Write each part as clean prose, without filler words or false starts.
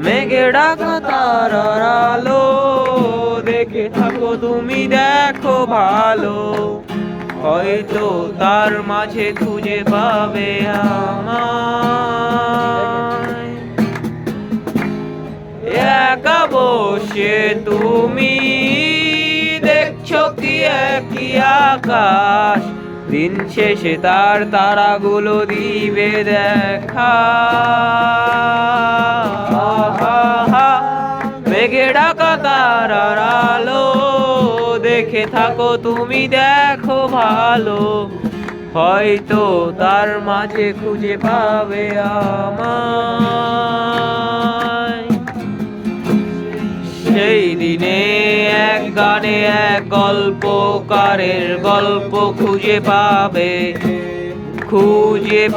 মেঘে ঢাকা তারার আলো, দেখে থাকো তুমি দেখো ভালো, হয়তো তার মাঝে খুঁজে পাবে আমায়। একা বসে তুমি দেখছো কি একই আকাশ, দিন শেষে তার তারাগুলো দিবে দেখা। মেঘে ঢাকা তারার আলো, দেখে থাকো তুমি দেখো ভালো, হয়তো তার মাঝে খুঁজে পাবে আমায়। সেই দিনে এক গানে এক গল্পকারের গল্প খুঁজে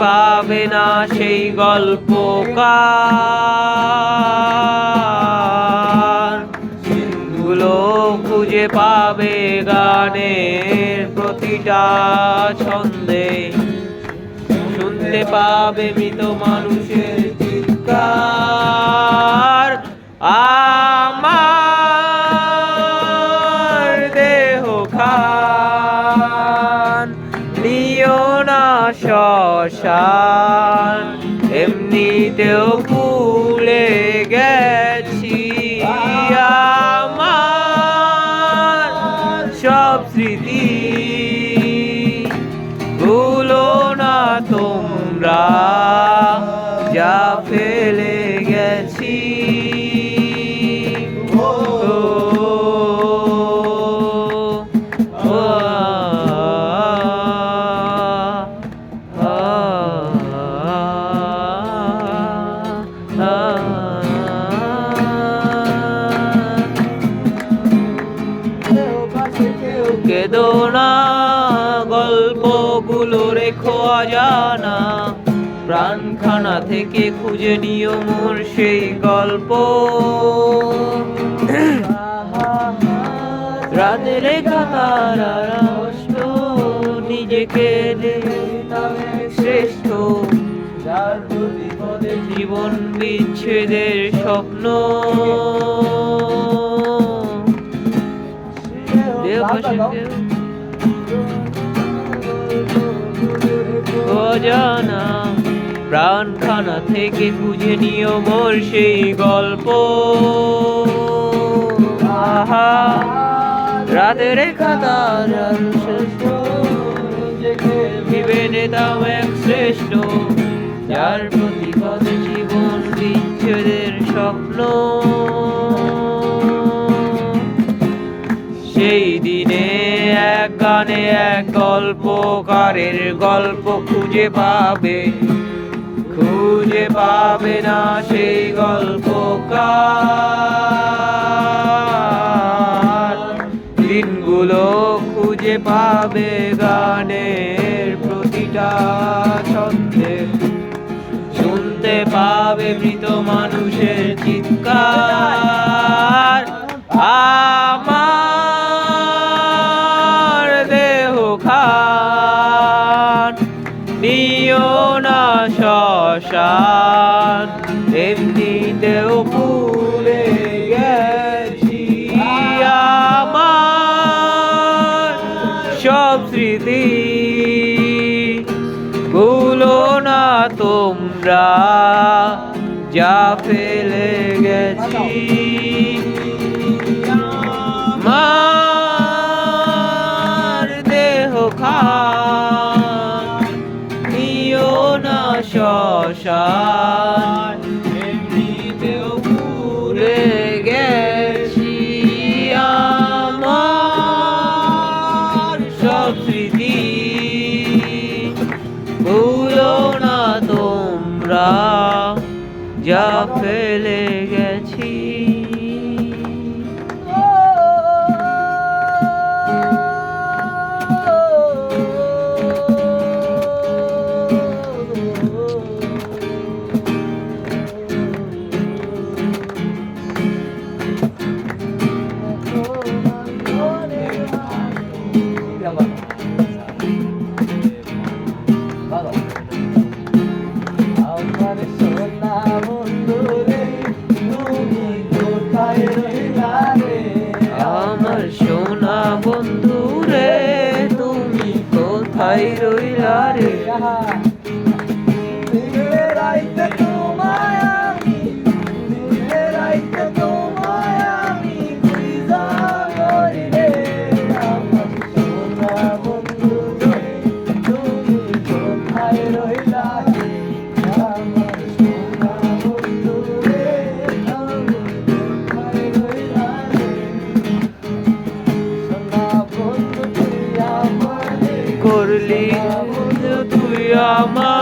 পাবে না সেই গল্পকার গুলো, খুঁজে পাবে গানের প্রতিটা ছন্দে, শুনতে পাবে মৃত মানুষের চিৎকার। আমার দেহ খান নিও না শ্মশান, এমনিতেও ভুলে গেছি আমার সব স্মৃতি, ভুলো না তোমরা যা ফেলে গেছি। কেঁদো না, গল্পগুলো রেখো অজানা, প্রাণখানা থেকে খুঁজে নিও মোর সেই গল্প। রাতে লেখা তারার কষ্ট, নিজেকে শ্রেষ্ঠ, যার প্রতিপদে জীবন বিচ্ছেদের স্বপ্ন। অজানা প্রাণখানা থেকে খুঁজে নিও মোর সেই গল্প। আহা রাতে রেখা তারার শ্রেষ্ঠ, জীবনে দাও এক শ্রেষ্ঠ, যার প্রতিপদে জীবন বিচ্ছেদের স্বপ্ন। সেই দিনে এক গানে এক গল্পকারের গল্প খুঁজে পাবে না সেই গল্পকার, দিনগুলো খুঁজে পাবে গানের প্রতিটা ছন্দে, শুনতে পাবে মৃত মানুষের চিৎকার। আমার দেহ খান নিও না শ্মশান, এমনিতেও ভুলে গেছি আমার সব স্মৃতি, ভুলো না তোমরা যা ফেলে গেছি। আমার দেহ খান নিও না শ্মশান, এমনিতেও ভুলে গেছি আমার সব স্মৃতি, ভুলো না তোমরা যা ফেলে গেছি। আমার সোনা বন্ধু রে, আমার